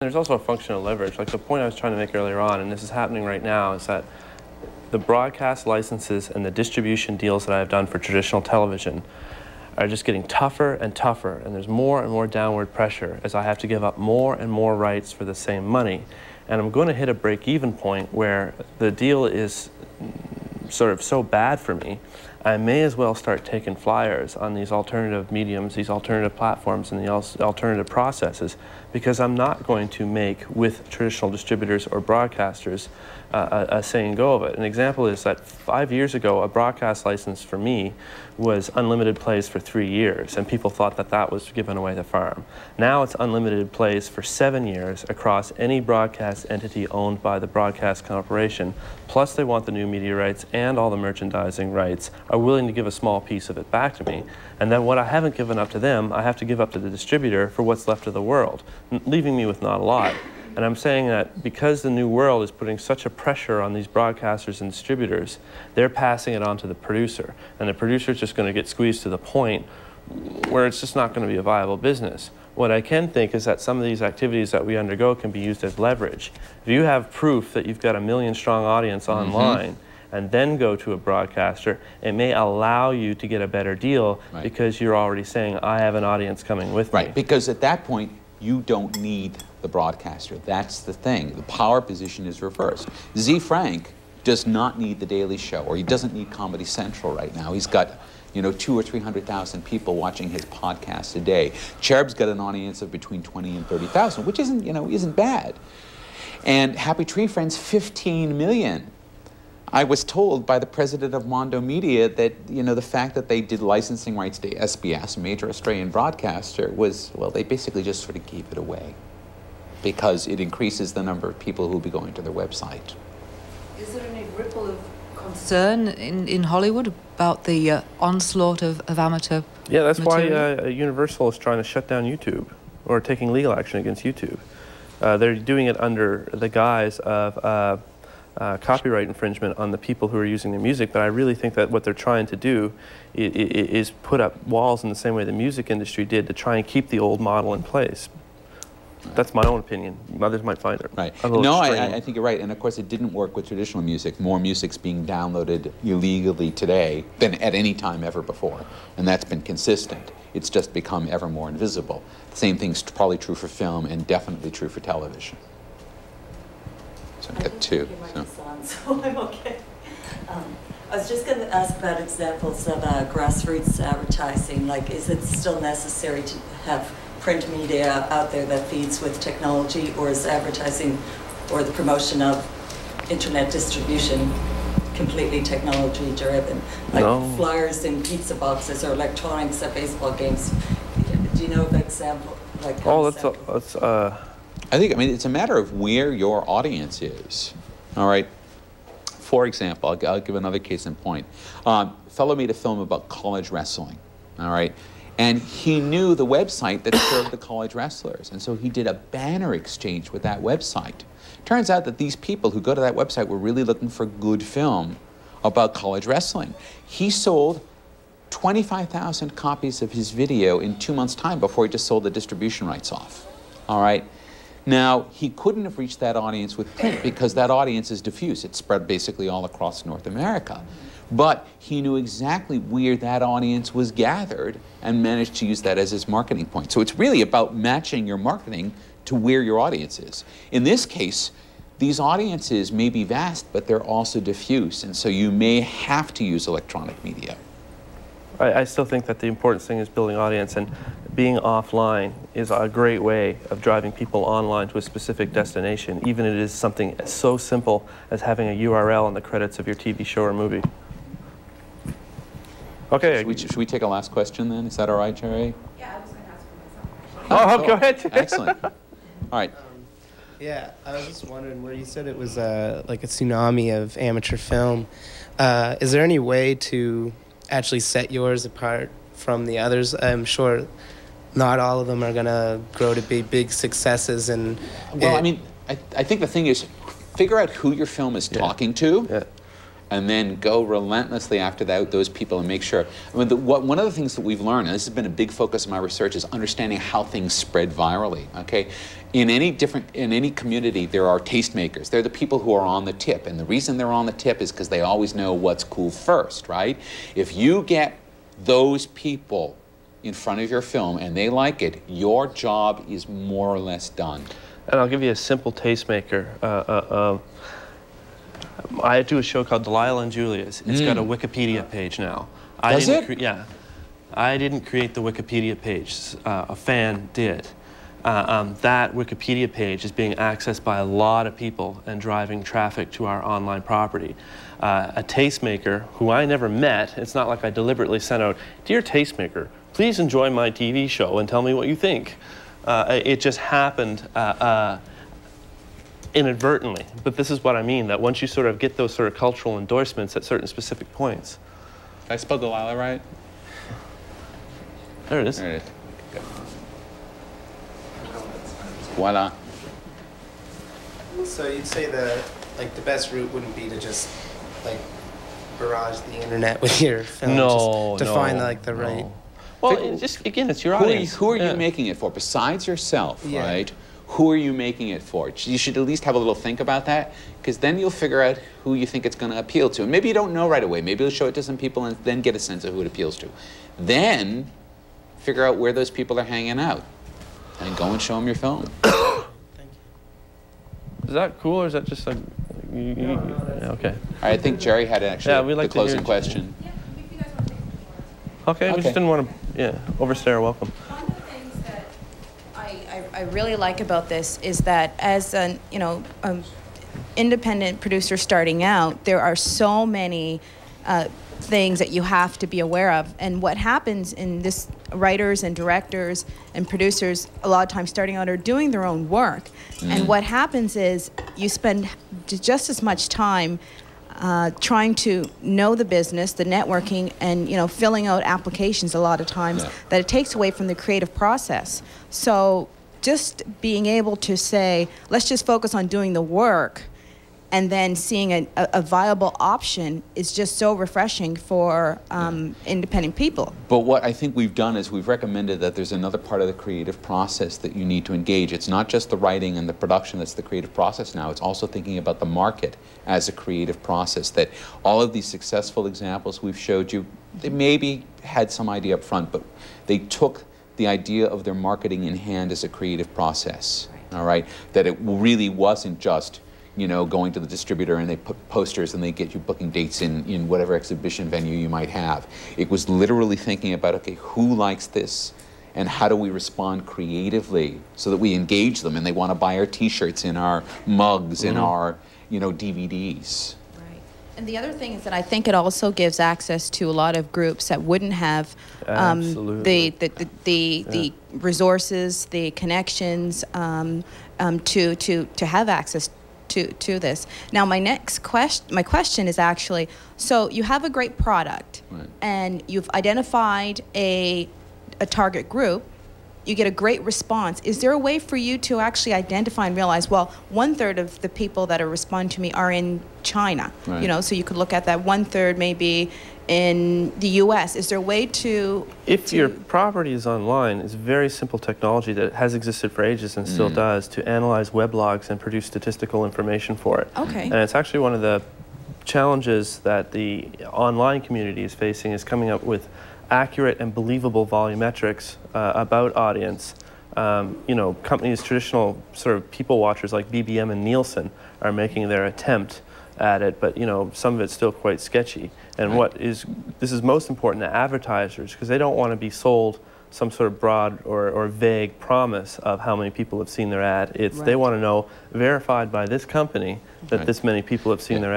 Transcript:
There's also a function of leverage. Like the point I was trying to make earlier on, and this is happening right now, is that the broadcast licenses and the distribution deals that I've done for traditional television are just getting tougher and tougher, and there's more and more downward pressure as I have to give up more and more rights for the same money. And I'm going to hit a break-even point where the deal is sort of so bad for me, I may as well start taking flyers on these alternative mediums, these alternative platforms, and the alternative processes, because I'm not going to make, with traditional distributors or broadcasters, a say and go of it. An example is that 5 years ago, a broadcast license for me was unlimited plays for 3 years, and people thought that that was giving away the farm. Now it's unlimited plays for 7 years across any broadcast entity owned by the broadcast corporation, plus they want the new media rights and all the merchandising rights, are willing to give a small piece of it back to me. And then what I haven't given up to them, I have to give up to the distributor for what's left of the world, leaving me with not a lot. And I'm saying that because the new world is putting such a pressure on these broadcasters and distributors, they're passing it on to the producer. And the producer's just going to get squeezed to the point where it's just not going to be a viable business. What I can think is that some of these activities that we undergo can be used as leverage. If you have proof that you've got a million-strong audience online, and then go to a broadcaster, it may allow you to get a better deal because you're already saying, I have an audience coming with me. Right, because at that point, you don't need the broadcaster. That's the thing. The power position is reversed. Z. Frank does not need The Daily Show, or he doesn't need Comedy Central right now. He's got, you know, 200,000 or 300,000 people watching his podcast a day. Cherub's got an audience of between 20 and 30,000, which isn't, you know, isn't bad. And Happy Tree Friends, 15 million. I was told by the president of Mondo Media that, you know, the fact that they did licensing rights to SBS, a major Australian broadcaster, was, well, they basically just sort of gave it away because it increases the number of people who will be going to their website. Is there any ripple of concern in Hollywood about the onslaught of amateur that's material? why Universal is trying to shut down YouTube, or taking legal action against YouTube. They're doing it under the guise of copyright infringement on the people who are using their music, but I really think that what they're trying to do is put up walls in the same way the music industry did to try and keep the old model in place. That's my own opinion. Others might find it No, I think you're right. And of course, it didn't work with traditional music. More music's being downloaded illegally today than at any time ever before. And that's been consistent. It's just become ever more invisible. The same thing's probably true for film and definitely true for television. So I've got two. So I'm okay. I was just going to ask about examples of grassroots advertising. Like, is it still necessary to have print media out there that feeds with technology, or is advertising or the promotion of internet distribution completely technology driven? Like flyers in pizza boxes or electronics at baseball games. Do you know of an example? Like I think, I mean, it's a matter of where your audience is. All right. For example, I'll give another case in point. Fellow made a film about college wrestling. All right. And he knew the website that served the college wrestlers. And so he did a banner exchange with that website. Turns out that these people who go to that website were really looking for good film about college wrestling. He sold 25,000 copies of his video in 2 months' time before he just sold the distribution rights off. All right. Now, he couldn't have reached that audience with print because that audience is diffuse. It's spread basically all across North America. But he knew exactly where that audience was gathered and managed to use that as his marketing point. So it's really about matching your marketing to where your audience is. In this case, these audiences may be vast, but they're also diffuse, and so you may have to use electronic media. I still think that the important thing is building audience, and being offline is a great way of driving people online to a specific destination, even if it is something so simple as having a URL in the credits of your TV show or movie. Okay. Should we take a last question then? Is that all right, Jerry? Yeah, I was going to ask for myself. Oh, go ahead. Excellent. All right. Yeah, I was just wondering, where you said it was like a tsunami of amateur film, is there any way to actually set yours apart from the others? I'm sure not all of them are going to grow to be big successes. And well, I mean, I think the thing is, figure out who your film is talking to, and then go relentlessly after those people and make sure. I mean, one of the things that we've learned, and this has been a big focus of my research, is understanding how things spread virally. Okay, in any community, there are tastemakers. They're the people who are on the tip, and the reason they're on the tip is because they always know what's cool first, right? If you get those people in front of your film and they like it, your job is more or less done. And I'll give you a simple tastemaker. I do a show called Delilah and Julia's. It's got a Wikipedia page now. Does it? Yeah. I didn't create the Wikipedia page. A fan did. That Wikipedia page is being accessed by a lot of people and driving traffic to our online property. A tastemaker who I never met, it's not like I deliberately sent out, "Dear tastemaker, please enjoy my TV show and tell me what you think." It just happened inadvertently. But this is what I mean, that once you sort of get those sort of cultural endorsements at certain specific points. Did I spell Delilah right? There it is. There it is. Good. Voila. So you'd say the best route wouldn't be to just barrage the internet with your film, No, just to find the right. Well, again, it's your audience. Who are you making it for? Besides yourself, right? Who are you making it for? You should at least have a little think about that, because then you'll figure out who you think it's going to appeal to. And maybe you don't know right away. Maybe you'll show it to some people and then get a sense of who it appeals to. Then figure out where those people are hanging out and go and show them your film. Thank you. Is that cool, or is that just like... No. Okay. All right, I think Jerry had actually we'd like the to hear closing question. Yeah, if you guys want to take some more. Okay, we just didn't want to overstay our welcome. One of the things that I really like about this is that as an independent producer starting out, there are so many things that you have to be aware of. And what happens in this, writers and directors and producers a lot of times starting out are doing their own work. And what happens is you spend just as much time trying to know the business, the networking, and filling out applications a lot of times that it takes away from the creative process. So just being able to say, let's just focus on doing the work, and then seeing a viable option is just so refreshing for independent people. But what I think we've done is we've recommended that there's another part of the creative process that you need to engage. It's not just the writing and the production that's the creative process now. It's also thinking about the market as a creative process, that all of these successful examples we've showed you, they maybe had some idea up front, but they took the idea of their marketing in hand as a creative process, all right? That it really wasn't just going to the distributor and they put posters and they get you booking dates in whatever exhibition venue you might have. It was literally thinking about, okay, who likes this? And how do we respond creatively so that we engage them and they want to buy our T-shirts and our mugs and our, DVDs. Right. And the other thing is that I think it also gives access to a lot of groups that wouldn't have the resources, the connections to have access to this. Now, my question is actually, so you have a great product, and you've identified a target group, you get a great response. Is there a way for you to actually identify and realize, well, 1/3 of the people that are responding to me are in China, so you could look at that 1/3 maybe in the U.S. Is there a way to... If your property is online, it's very simple technology that has existed for ages and still does, to analyze weblogs and produce statistical information for it. Okay. And it's actually one of the challenges that the online community is facing, is coming up with accurate and believable volumetrics about audience. Companies, traditional sort of people watchers like BBM and Nielsen are making their attempt at it, but some of it's still quite sketchy. And this is most important to advertisers, because they don't want to be sold some sort of broad or vague promise of how many people have seen their ad. They want to know, verified by this company, that this many people have seen their ad.